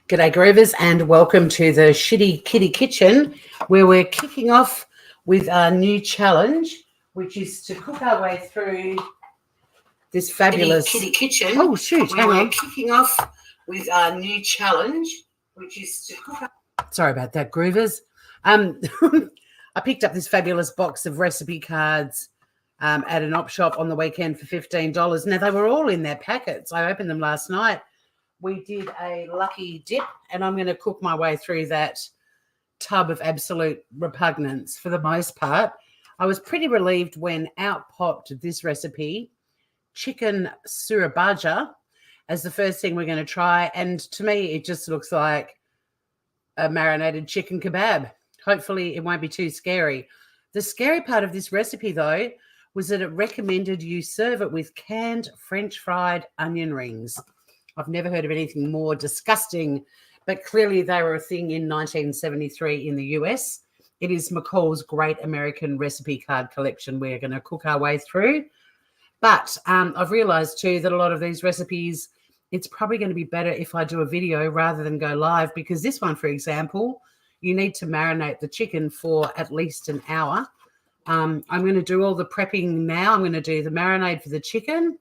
G'day Groovers and welcome to the Shitty Kitty Kitchen, where we're kicking off with our new challenge, which is to cook our way through this fabulous Kitty Kitchen. Oh shoot, hang on. We're kicking off with our new challenge, which is to cook. Sorry about that, Groovers. I picked up this fabulous box of recipe cards at an op shop on the weekend for $15. Now they were all in their packets. I opened them last night. We did a lucky dip, and I'm going to cook my way through that tub of absolute repugnance for the most part. I was pretty relieved when out popped this recipe, chicken Surabaja, as the first thing we're going to try. And to me, it just looks like a marinated chicken kebab. Hopefully it won't be too scary. The scary part of this recipe, though, was that it recommended you serve it with canned French fried onion rings. I've never heard of anything more disgusting, but clearly they were a thing in 1973 in the US. It is McCall's Great American Recipe Card Collection we're going to cook our way through. But I've realized too that a lot of these recipes, it's probably going to be better if I do a video rather than go live, because this one, for example, you need to marinate the chicken for at least an hour. I'm going to do all the prepping now. I'm going to do the marinade for the chicken,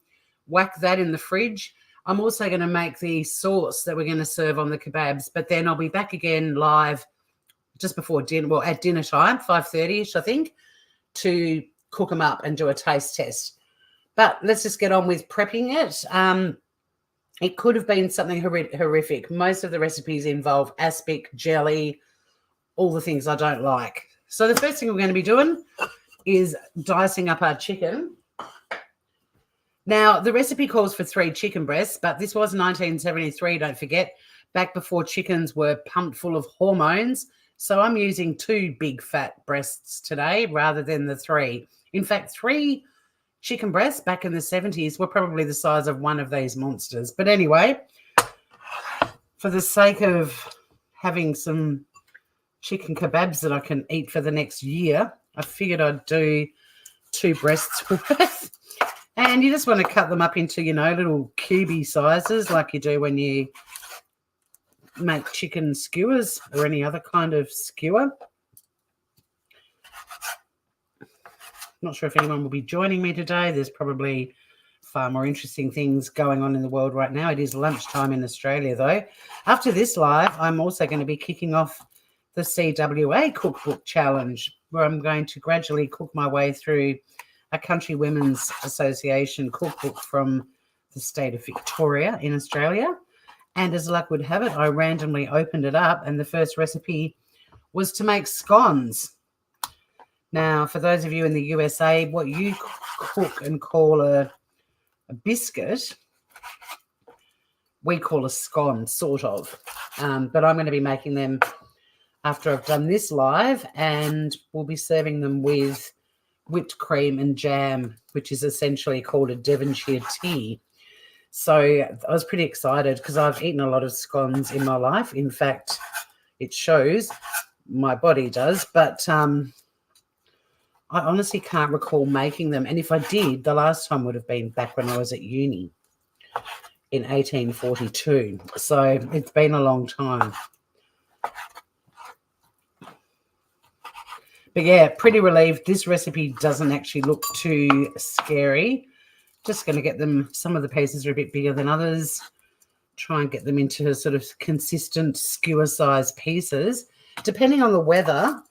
whack that in the fridge. I'm also going to make the sauce that we're going to serve on the kebabs, but then I'll be back again live just before dinner, well, at dinner time, 5:30ish, I think, to cook them up and do a taste test. But let's just get on with prepping it. It could have been something horrific. Most of the recipes involve aspic, jelly, all the things I don't like. So the first thing we're going to be doing is dicing up our chicken. Now, the recipe calls for 3 chicken breasts, but this was 1973, don't forget, back before chickens were pumped full of hormones. So I'm using 2 big fat breasts today rather than the 3. In fact, 3 chicken breasts back in the 70s were probably the size of one of these monsters. But anyway, for the sake of having some chicken kebabs that I can eat for the next year, I figured I'd do 2 breasts worth. And you just want to cut them up into, little cubey sizes like you do when you make chicken skewers or any other kind of skewer. Not sure if anyone will be joining me today. There's probably far more interesting things going on in the world right now. It is lunchtime in Australia, though. After this live, I'm also going to be kicking off the CWA Cookbook Challenge, where I'm going to gradually cook my way through a Country Women's Association cookbook from the state of Victoria in Australia. And as luck would have it, I randomly opened it up, and the first recipe was to make scones. Now, for those of you in the USA, what you cook and call a biscuit, we call a scone, sort of. But I'm going to be making them after I've done this live, and we'll be serving them with whipped cream and jam, which is essentially called a Devonshire tea. So I was pretty excited because I've eaten a lot of scones in my life. In fact, it shows, my body does, but I honestly can't recall making them. And if I did, the last time would have been back when I was at uni in 1842. So it's been a long time. But yeah, pretty relieved. This recipe doesn't actually look too scary. Just going to get them, some of the pieces are a bit bigger than others. Try and get them into sort of consistent skewer size pieces. Depending on the weather,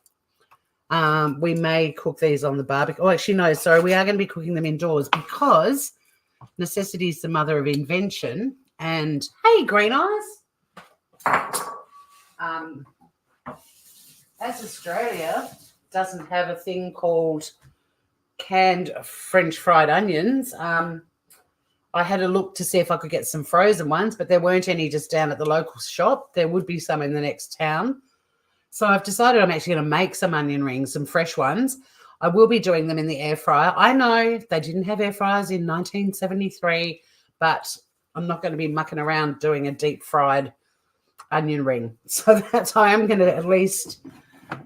we may cook these on the barbecue. Oh, actually, no, sorry. We are going to be cooking them indoors because necessity is the mother of invention. And hey, Green Eyes. As Australia doesn't have a thing called canned French fried onions, I had a look to see if I could get some frozen ones, but there weren't any just down at the local shop. There would be some in the next town. So I've decided I'm actually going to make some onion rings, some fresh ones. I will be doing them in the air fryer. I know they didn't have air fryers in 1973, but I'm not going to be mucking around doing a deep fried onion ring. So that's how I'm going to at least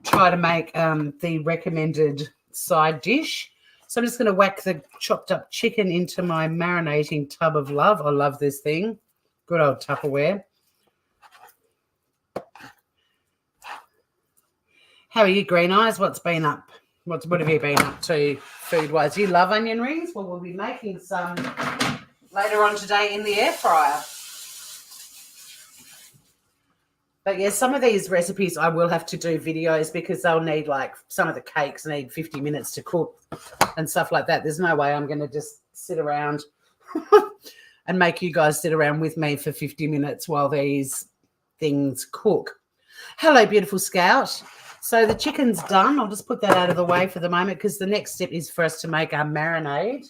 try to make the recommended side dish. So I'm just going to whack the chopped up chicken into my marinating tub of love. I love this thing. Good old Tupperware. How are you, Green Eyes? What's been up? What have you been up to food-wise? You love onion rings? Well, we'll be making some later on today in the air fryer. But yeah, some of these recipes I will have to do videos because they'll need, like, some of the cakes need 50 minutes to cook and stuff like that. There's no way I'm going to just sit around and make you guys sit around with me for 50 minutes while these things cook. Hello, beautiful Scout. So the chicken's done. I'll just put that out of the way for the moment because the next step is for us to make our marinade.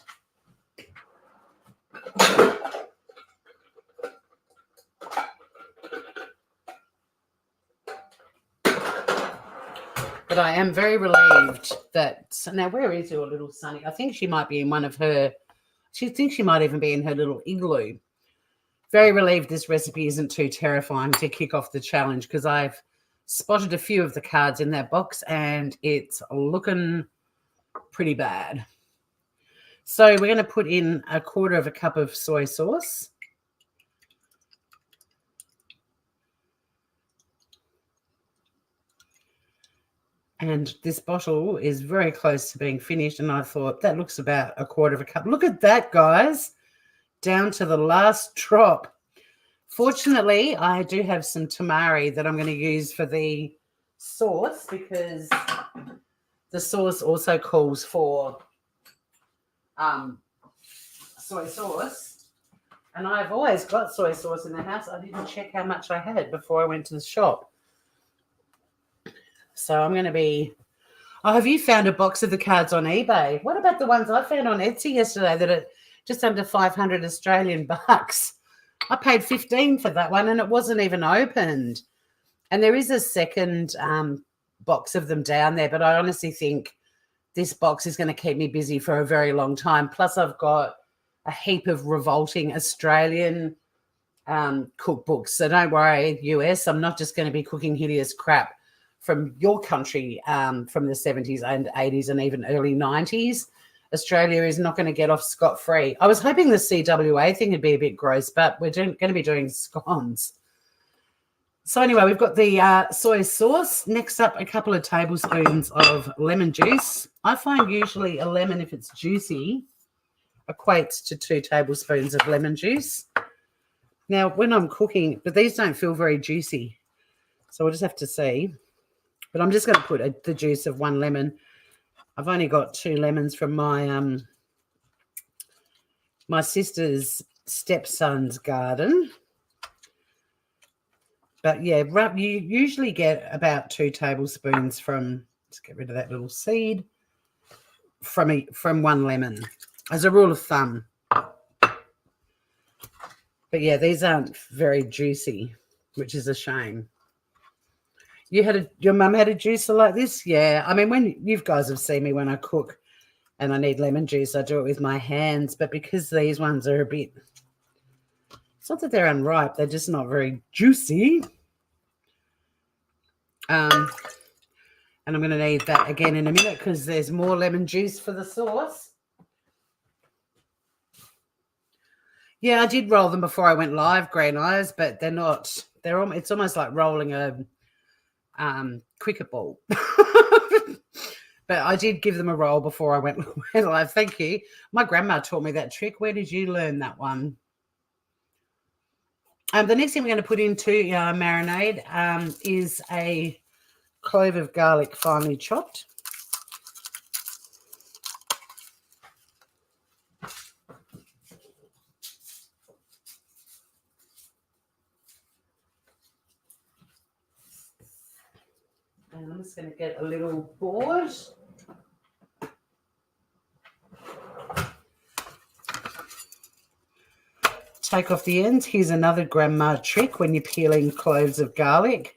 But I am very relieved that, so now where is your little Sunny? I think she might be in one of her, she thinks she might even be in her little igloo. Very relieved this recipe isn't too terrifying to kick off the challenge because I've spotted a few of the cards in that box and it's looking pretty bad. So we're going to put in 1/4 cup of soy sauce. And this bottle is very close to being finished. And I thought that looks about 1/4 cup. Look at that, guys. Down to the last drop. Fortunately, I do have some tamari that I'm going to use for the sauce because the sauce also calls for soy sauce. And I've always got soy sauce in the house. I didn't check how much I had before I went to the shop. So I'm going to be... Oh, have you found a box of the cards on eBay? What about the ones I found on Etsy yesterday that are just under 500 Australian bucks? I paid 15 for that one and it wasn't even opened. And there is a second box of them down there, but I honestly think this box is going to keep me busy for a very long time. Plus, I've got a heap of revolting Australian cookbooks. So don't worry, US, I'm not just going to be cooking hideous crap from your country from the 70s and 80s and even early 90s. Australia is not going to get off scot-free. I was hoping the CWA thing would be a bit gross, but we're going to be doing scones. So anyway, we've got the soy sauce. Next up, a couple of tablespoons of lemon juice. I find usually a lemon, if it's juicy, equates to 2 tablespoons of lemon juice. Now, when I'm cooking, but these don't feel very juicy, so we'll just have to see. But I'm just going to put the juice of 1 lemon. I've only got 2 lemons from my my sister's stepson's garden. But yeah, you usually get about 2 tablespoons from, let's get rid of that little seed, from 1 lemon, as a rule of thumb. But yeah, these aren't very juicy, which is a shame. Your mum had a juicer like this? Yeah. I mean, when you guys have seen me when I cook and I need lemon juice, I do it with my hands. But because these ones are a bit, it's not that they're unripe, they're just not very juicy. And I'm going to need that again in a minute because there's more lemon juice for the sauce. Yeah, I did roll them before I went live, Green Eyes, but they're not. It's almost like rolling a cricket ball. But I did give them a roll before I went live. Thank you. My grandma taught me that trick. Where did you learn that one? The next thing we're going to put into marinade is a clove of garlic finely chopped. And I'm just going to get a little board. Take off the ends. Here's another grandma trick when you're peeling cloves of garlic.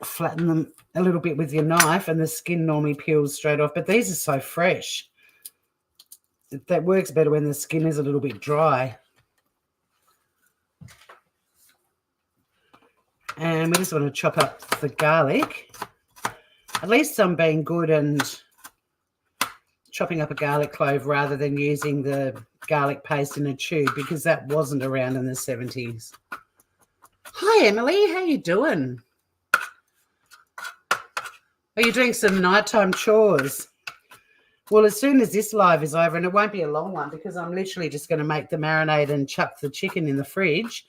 Flatten them a little bit with your knife and the skin normally peels straight off. But these are so fresh. That works better when the skin is a little bit dry. And we just want to chop up the garlic. At least I'm being good and chopping up a garlic clove rather than using the garlic paste in a tube because that wasn't around in the 70s. Hi, Emily. How you doing? Are you doing some nighttime chores? Well, as soon as this live is over, and it won't be a long one because I'm literally just going to make the marinade and chuck the chicken in the fridge.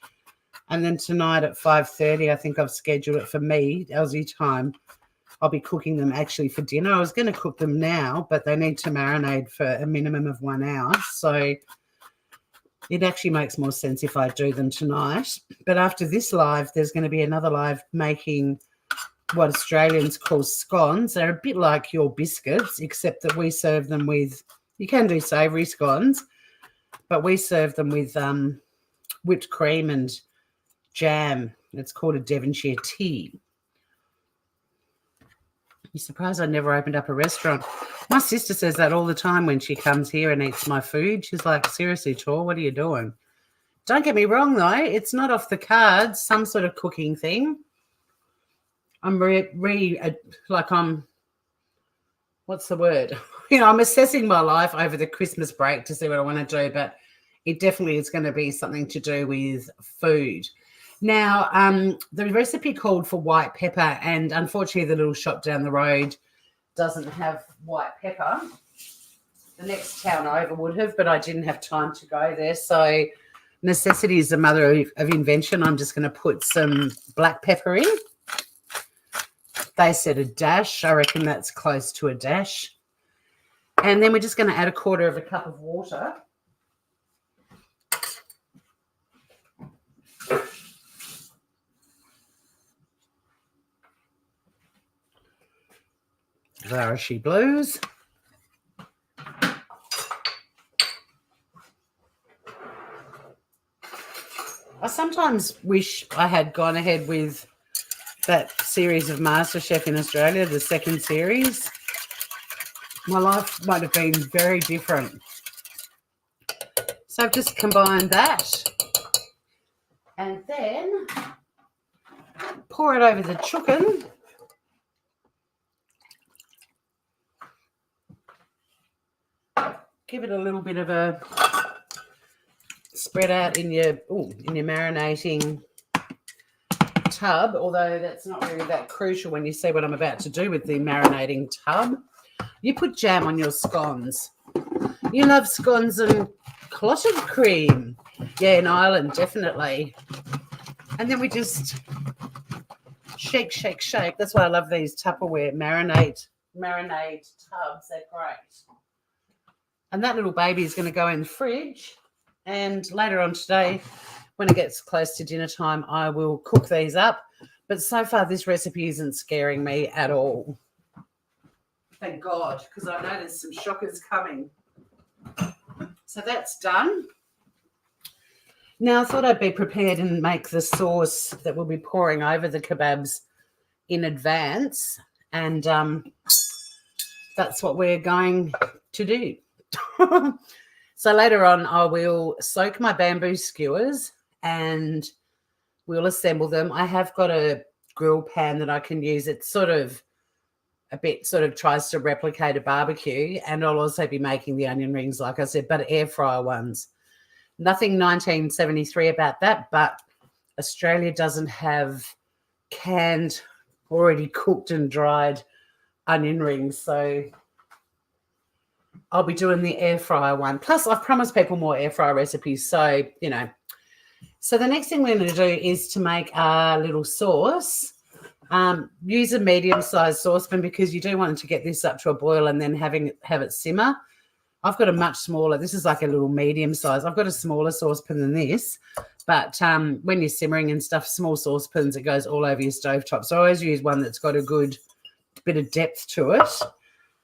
And then tonight at 5:30, I think I've scheduled it for me, Aussie time. I'll be cooking them actually for dinner. I was going to cook them now, but they need to marinate for a minimum of 1 hour. So it actually makes more sense if I do them tonight. But after this live, there's going to be another live making what Australians call scones. They're a bit like your biscuits, except that we serve them with, you can do savoury scones, but we serve them with whipped cream and jam. It's called a Devonshire tea. You're surprised I never opened up a restaurant. My sister says that all the time when she comes here and eats my food. She's like, seriously, Tor, what are you doing? Don't get me wrong, though. It's not off the cards, some sort of cooking thing. I'm what's the word? I'm assessing my life over the Christmas break to see what I want to do, but it definitely is going to be something to do with food. Now, the recipe called for white pepper, and unfortunately the little shop down the road doesn't have white pepper. The next town over would have, but I didn't have time to go there. So necessity is the mother of invention. I'm just going to put some black pepper in. They said a dash. I reckon that's close to a dash. And then we're just going to add 1/4 cup of water. There she blues. I sometimes wish I had gone ahead with that series of MasterChef in Australia, the second series. My life might have been very different. So I've just combined that. And then pour it over the chicken. Give it a little bit of a spread out in your marinating tub, although that's not really that crucial when you see what I'm about to do with the marinating tub. You put jam on your scones. You love scones and clotted cream. Yeah, in Ireland, definitely. And then we just shake, shake, shake. That's why I love these Tupperware marinade tubs. They're great. And that little baby is going to go in the fridge. And later on today, when it gets close to dinner time, I will cook these up. But so far, this recipe isn't scaring me at all. Thank God, because I know there's some shockers coming. So that's done. Now, I thought I'd be prepared and make the sauce that we'll be pouring over the kebabs in advance. And that's what we're going to do. So later on, I will soak my bamboo skewers and we'll assemble them. I have got a grill pan that I can use. It's sort of tries to replicate a barbecue, and I'll also be making the onion rings, like I said, but air fryer ones. Nothing 1973 about that, but Australia doesn't have canned, already cooked and dried onion rings, so I'll be doing the air fryer one. Plus, I've promised people more air fryer recipes, so, So the next thing we're going to do is to make our little sauce. Use a medium-sized saucepan because you do want to get this up to a boil and then have it simmer. I've got a much smaller. This is like a little medium size. I've got a smaller saucepan than this, but when you're simmering and stuff, small saucepans, it goes all over your stovetop. So I always use one that's got a good bit of depth to it.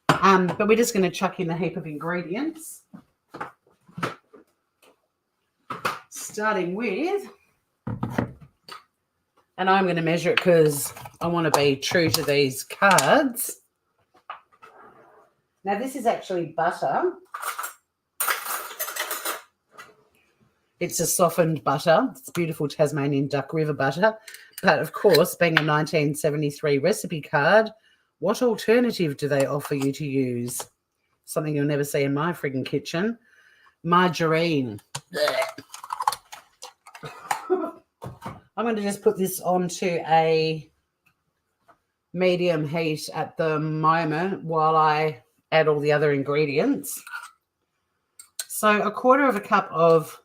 But we're just going to chuck in a heap of ingredients, starting with, and I'm going to measure it because I want to be true to these cards. Now, this is actually butter. It's a softened butter. It's beautiful Tasmanian Duck River butter. But, of course, being a 1973 recipe card, what alternative do they offer you to use? Something you'll never see in my frigging kitchen. Margarine. I'm going to just put this onto a medium heat at the moment while I add all the other ingredients. So a quarter of a cup of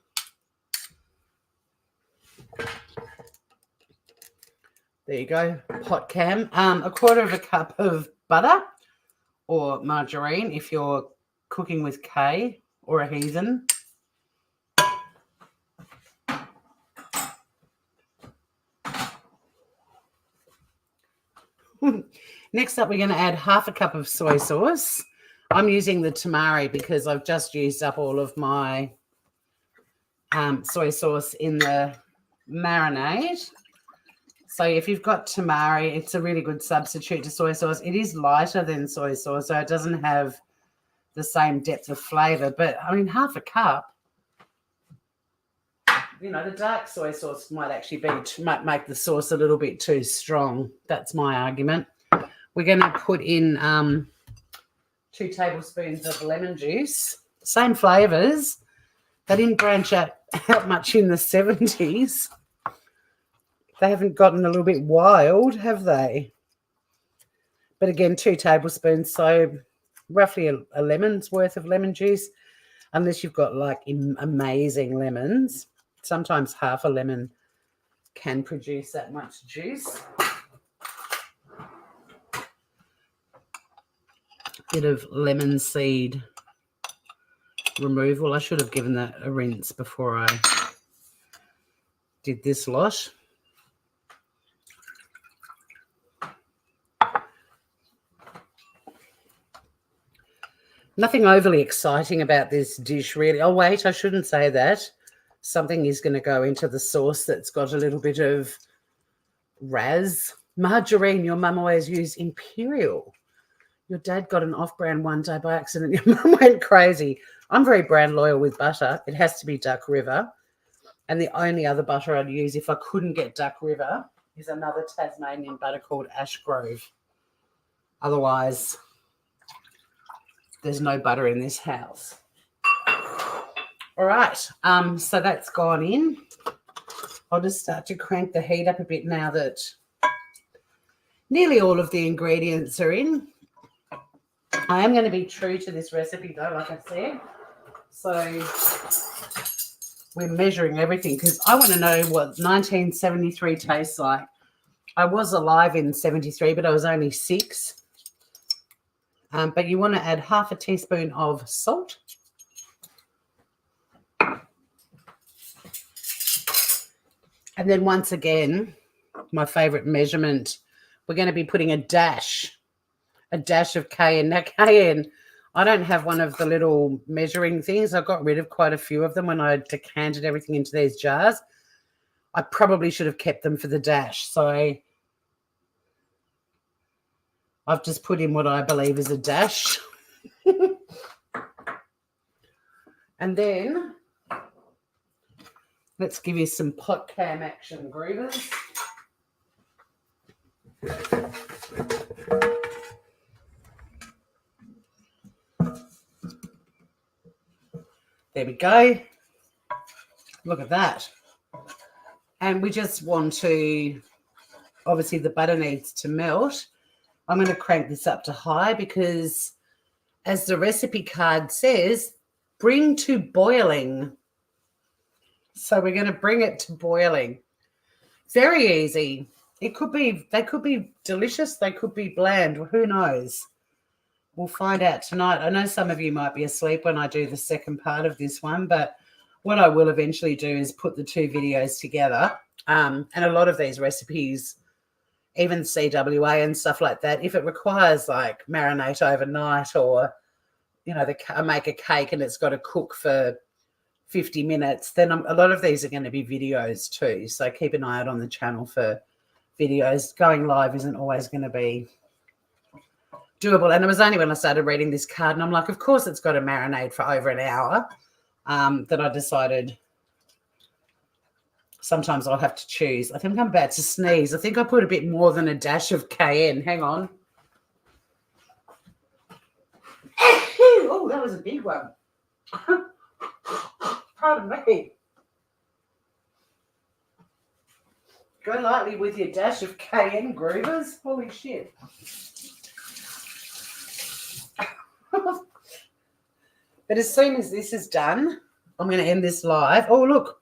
there you go, hot cam. A quarter of a cup of butter or margarine if you're cooking with K or a heathen. Next up, we're going to add half a cup of soy sauce. I'm using the tamari because I've just used up all of my soy sauce in the marinade. So if you've got tamari, it's a really good substitute to soy sauce. It is lighter than soy sauce, so it doesn't have the same depth of flavour. But, I mean, half a cup, you know, the dark soy sauce might actually might make the sauce a little bit too strong. That's my argument. We're going to put in 2 tablespoons of lemon juice. Same flavours. They didn't branch out much in the 70s. They haven't gotten a little bit wild, have they? But again, 2 tablespoons, so roughly a lemon's worth of lemon juice, unless you've got like amazing lemons. Sometimes half a lemon can produce that much juice. Bit of lemon seed removal. I should have given that a rinse before I did this lot. Nothing overly exciting about this dish, really. Oh, wait, I shouldn't say that. Something is going to go into the sauce that's got a little bit of margarine. Your mum always used Imperial. Your dad got an off-brand one day by accident. Your mum went crazy. I'm very brand loyal with butter. It has to be Duck River. And the only other butter I'd use if I couldn't get Duck River is another Tasmanian butter called Ashgrove. Otherwise, there's no butter in this house. All right, so that's gone in. I'll just start to crank the heat up a bit now that nearly all of the ingredients are in. I am going to be true to this recipe though, like I said. So we're measuring everything because I want to know what 1973 tastes like. I was alive in 73, but I was only 6. But you want to add half a teaspoon of salt. And then once again, my favourite measurement, we're going to be putting a dash of cayenne. Now, cayenne, I don't have one of the little measuring things. I got rid of quite a few of them when I decanted everything into these jars. I probably should have kept them for the dash. So I've just put in what I believe is a dash. And then let's give you some pot cam action, groovers. There we go. Look at that. And we just want to, obviously the butter needs to melt. I'm going to crank this up to high because, as the recipe card says, bring to boiling. So we're going to bring it to boiling. Very easy. They could be delicious. They could be bland. Who knows? We'll find out tonight. I know some of you might be asleep when I do the second part of this one, but what I will eventually do is put the 2 videos together. And a lot of these recipes, even CWA and stuff like that, if it requires like marinate overnight or, you know, I make a cake and it's got to cook for 50 minutes, then a lot of these are going to be videos too. So keep an eye out on the channel for videos. Going live isn't always going to be doable. And it was only when I started reading this card and I'm like, of course it's got to marinate for over an hour, that I decided sometimes I'll have to choose. I think I'm about to sneeze. I think I put a bit more than a dash of cayenne. Hang on. Oh, that was a big one. Pardon me. Go lightly with your dash of cayenne, groovers. Holy shit. But as soon as this is done, I'm going to end this live. Oh, look,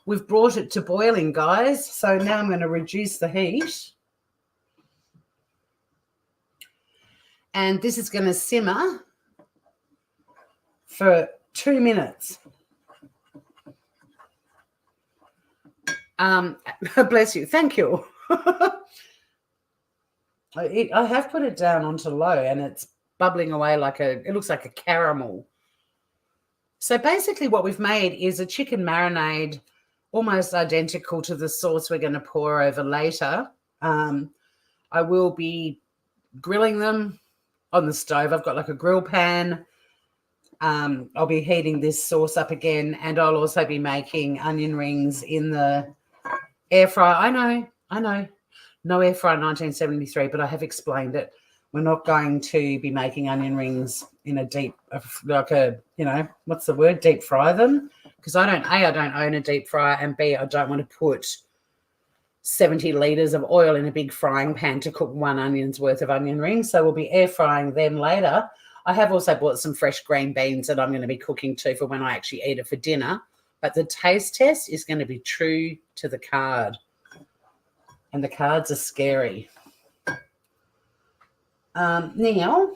we've brought it to boiling, guys. So now I'm going to reduce the heat. And this is going to simmer for 2 minutes. Bless you. Thank you. I have put it down onto low and it's bubbling away it looks like a caramel. So basically what we've made is a chicken marinade almost identical to the sauce we're going to pour over later. I will be grilling them on the stove. I've got like a grill pan. I'll be heating this sauce up again, and I'll also be making onion rings in the air fryer. I know. No air fryer 1973, but I have explained it. We're not going to be making onion rings in a deep, what's the word? Deep fry them. Because I don't own a deep fryer, and B, I don't want to put 70 litres of oil in a big frying pan to cook 1 onion's worth of onion rings. So we'll be air frying them later. I have also bought some fresh green beans that I'm going to be cooking too for when I actually eat it for dinner. But the taste test is going to be true to the card. And the cards are scary. Now,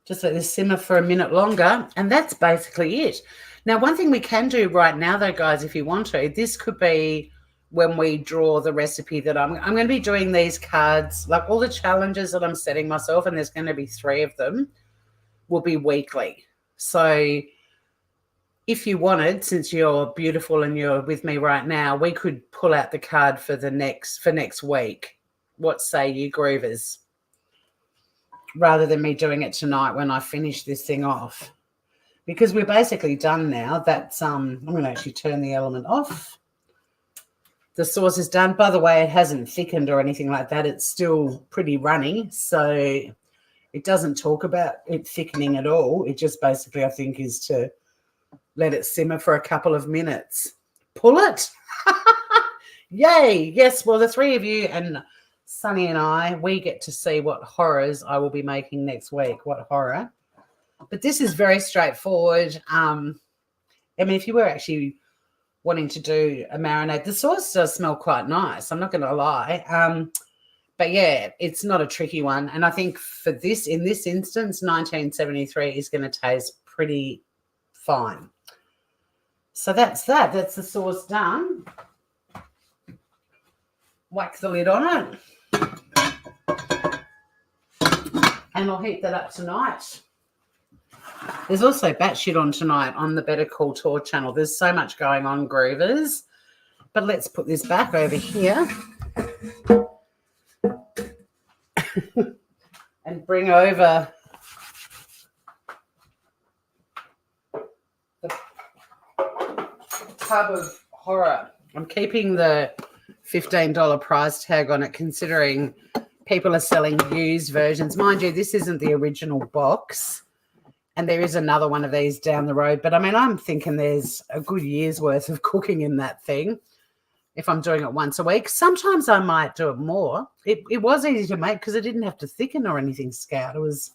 just let this simmer for a minute longer, and that's basically it. Now, one thing we can do right now, though, guys, if you want to, this could be when we draw the recipe that I'm going to be doing these cards, like all the challenges that I'm setting myself, and there's going to be 3 of them, will be weekly. So if you wanted, since you're beautiful and you're with me right now, we could pull out the card for next week. What say you, groovers? Rather than me doing it tonight when I finish this thing off. Because we're basically done now. That's I'm going to actually turn the element off. The sauce is done. By the way, it hasn't thickened or anything like that. It's still pretty runny. So it doesn't talk about it thickening at all. It just basically, I think, is to let it simmer for a couple of minutes. Pull it. Yay. Yes, well, the 3 of you and Sunny and I, we get to see what horrors I will be making next week. What horror. But this is very straightforward. I mean, if you were actually wanting to do a marinade, the sauce does smell quite nice. I'm not going to lie. But, yeah, it's not a tricky one. And I think for this, in this instance, 1973 is going to taste pretty fine. So that's that. That's the sauce done. Whack the lid on it. And I'll heat that up tonight. There's also batshit on tonight on the Better Call Tour channel. There's so much going on, groovers. But let's put this back over here. And bring over the tub of horror. I'm keeping the $15 price tag on it, considering people are selling used versions. Mind you, this isn't the original box. And there is another one of these down the road. But, I mean, I'm thinking there's a good year's worth of cooking in that thing if I'm doing it once a week. Sometimes I might do it more. It was easy to make because it didn't have to thicken or anything, Scout. It was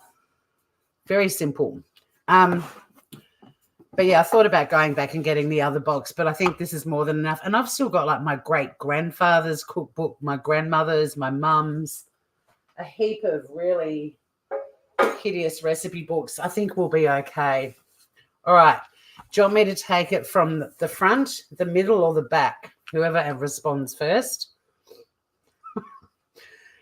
very simple. But, yeah, I thought about going back and getting the other box, but I think this is more than enough. And I've still got, like, my great-grandfather's cookbook, my grandmother's, my mum's, a heap of really hideous recipe books. I think we'll be okay. All right. Do you want me to take it from the front, the middle, or the back? Whoever responds first.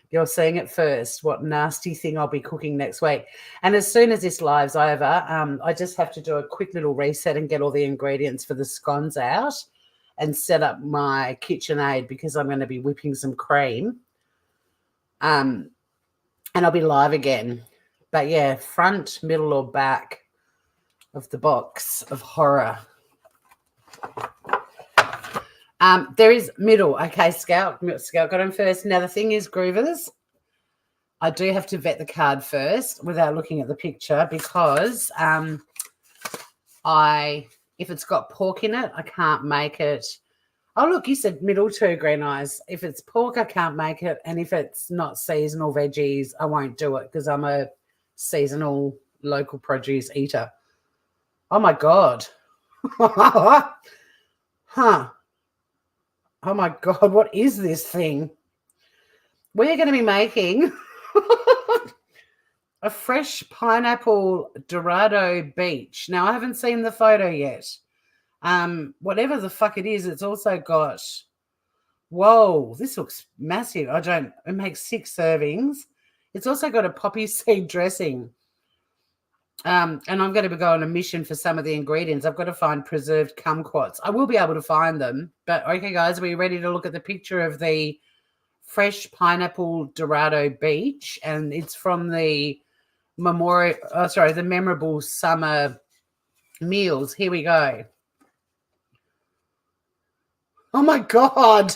You're seeing it first, what nasty thing I'll be cooking next week. And as soon as this live's over, I just have to do a quick little reset and get all the ingredients for the scones out and set up my KitchenAid because I'm going to be whipping some cream. And I'll be live again. But, yeah, front, middle, or back of the box of horror. There is middle. Okay, Scout got him first. Now, the thing is, groovers, I do have to vet the card first without looking at the picture because if it's got pork in it, I can't make it. Oh, look, you said middle two green eyes. If it's pork, I can't make it. And if it's not seasonal veggies, I won't do it because I'm a seasonal local produce eater. Oh, my God. Huh. Oh, my God. What is this thing? We're going to be making a fresh pineapple Dorado beach. Now, I haven't seen the photo yet. Whatever the fuck it is, it's also got, whoa, this looks massive. It makes 6 servings. It's also got a poppy seed dressing. And I'm going to be going on a mission for some of the ingredients. I've got to find preserved kumquats. I will be able to find them. But okay, guys, are we ready to look at the picture of the fresh pineapple Dorado beach? And it's from the the memorable summer meals. Here we go. Oh my God.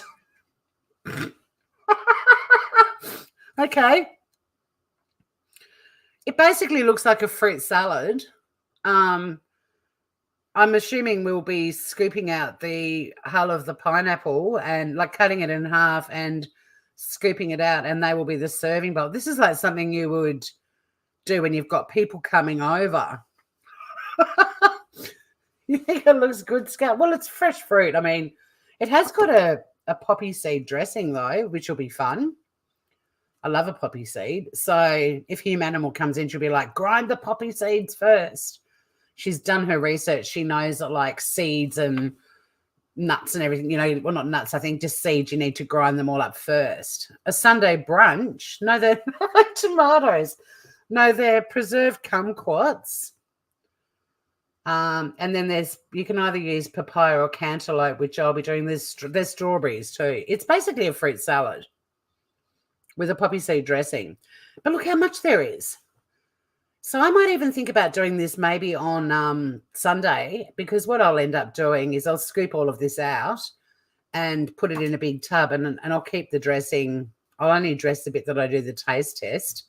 Okay. It basically looks like a fruit salad. I'm assuming we'll be scooping out the hull of the pineapple and like cutting it in half and scooping it out, and they will be the serving bowl. This is like something you would do when you've got people coming over. You think it looks good, Scout? Well, it's fresh fruit. I mean, it has got a poppy seed dressing, though, which will be fun. I love a poppy seed. So if Hugh Manimal comes in, she'll be like, grind the poppy seeds first. She's done her research. She knows that, like, seeds and nuts and everything, well, not nuts, I think just seeds, you need to grind them all up first. A Sunday brunch. No, they're tomatoes. No, they're preserved kumquats. And then you can either use papaya or cantaloupe, which I'll be doing. There's strawberries too. It's basically a fruit salad with a poppy seed dressing. But look how much there is. So I might even think about doing this maybe on Sunday, because what I'll end up doing is I'll scoop all of this out and put it in a big tub, and I'll keep the dressing. I'll only dress the bit that I do the taste test,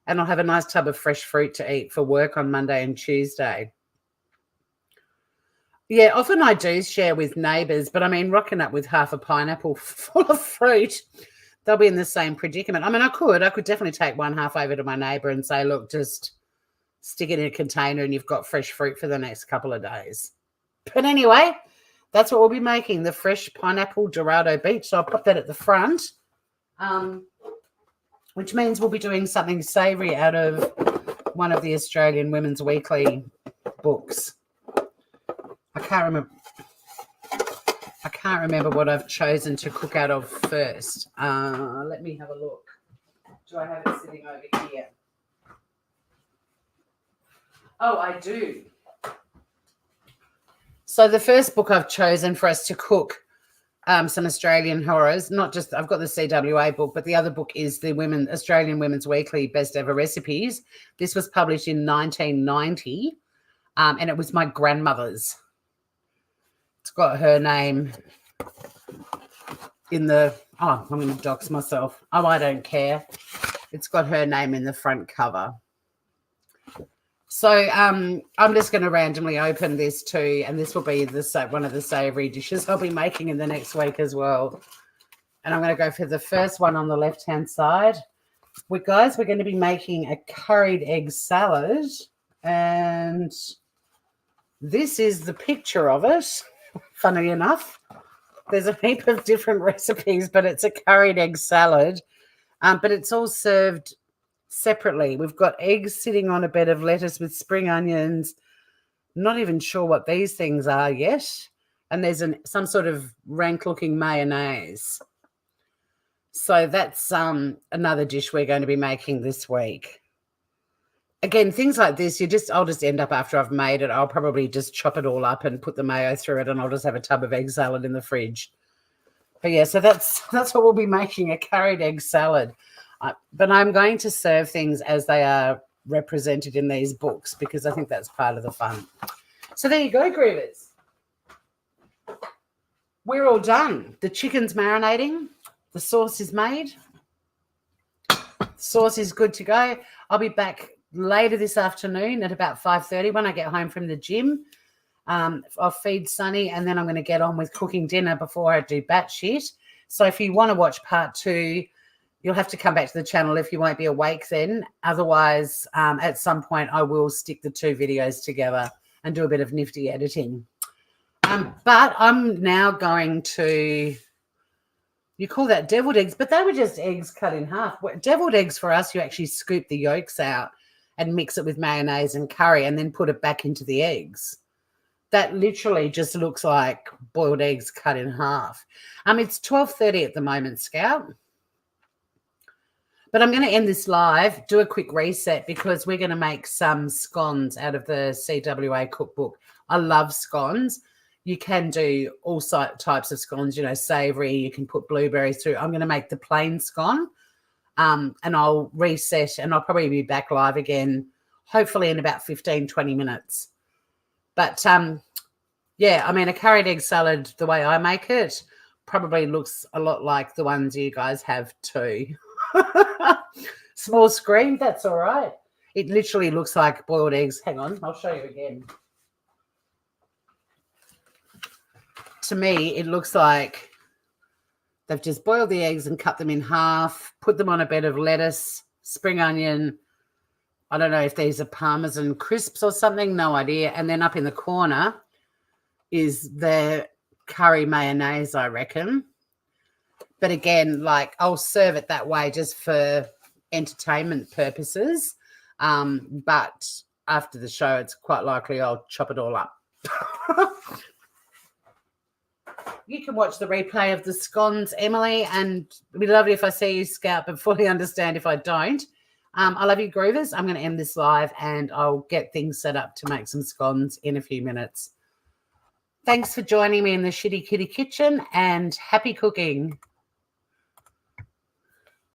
and I'll have a nice tub of fresh fruit to eat for work on Monday and Tuesday. Yeah, often I do share with neighbours, but I mean, rocking up with half a pineapple full of fruit, they'll be in the same predicament. I mean, I could definitely take one half over to my neighbour and say, look, just stick it in a container and you've got fresh fruit for the next couple of days. But anyway, that's what we'll be making, the fresh pineapple Dorado beach. So I'll put that at the front, which means we'll be doing something savoury out of one of the Australian Women's Weekly books. I can't remember what I've chosen to cook out of first. Let me have a look. Do I have it sitting over here? Oh, I do. So the first book I've chosen for us to cook some Australian horrors, not just, I've got the CWA book, but the other book is the Australian Women's Weekly Best Ever Recipes. This was published in 1990, and it was my grandmother's. It's got her name in the, I'm going to dox myself. Oh, I don't care. It's got her name in the front cover. So I'm just going to randomly open this too, and this will be one of the savoury dishes I'll be making in the next week as well. And I'm going to go for the first one on the left-hand side. We're going to be making a curried egg salad, and this is the picture of it. Funny enough, there's a heap of different recipes, but it's a curried egg salad, but it's all served separately. We've got eggs sitting on a bed of lettuce with spring onions. Not even sure what these things are yet. And there's some sort of rank-looking mayonnaise. So that's another dish we're going to be making this week. Again, things like this, I'll just end up after I've made it. I'll probably just chop it all up and put the mayo through it, and I'll just have a tub of egg salad in the fridge. But yeah, so that's what we'll be making, a curried egg salad. But I'm going to serve things as they are represented in these books, because I think that's part of the fun. So there you go, Grievers. We're all done. The chicken's marinating. The sauce is made. The sauce is good to go. I'll be back later this afternoon at about 5:30 when I get home from the gym. I'll feed Sunny, and then I'm going to get on with cooking dinner before I do batshit. So if you want to watch part 2, you'll have to come back to the channel if you won't be awake then. Otherwise, at some point, I will stick the 2 videos together and do a bit of nifty editing. But I'm now going to, you call that deviled eggs, but they were just eggs cut in half. Deviled eggs for us, you actually scoop the yolks out and mix it with mayonnaise and curry and then put it back into the eggs. That literally just looks like boiled eggs cut in half. It's 12:30 at the moment, Scout. But I'm going to end this live, do a quick reset, because we're going to make some scones out of the CWA cookbook. I love scones. You can do all types of scones, savoury. You can put blueberries through. I'm going to make the plain scone, and I'll reset, and I'll probably be back live again, hopefully in about 15, 20 minutes. But, yeah, a curried egg salad, the way I make it, probably looks a lot like the ones you guys have too. Small screen, that's all right. It literally looks like boiled eggs. Hang on, I'll show you again. To me, it looks like they've just boiled the eggs and cut them in half, put them on a bed of lettuce, spring onion. I don't know if these are Parmesan crisps or something, no idea. And then up in the corner is the curry mayonnaise, I reckon. But again, I'll serve it that way just for entertainment purposes. But after the show, it's quite likely I'll chop it all up. You can watch the replay of the scones, Emily, and it'd be lovely if I see you, Scout, but fully understand if I don't. I love you, Groovers. I'm going to end this live, and I'll get things set up to make some scones in a few minutes. Thanks for joining me in the Shitty Kitty Kitchen, and happy cooking.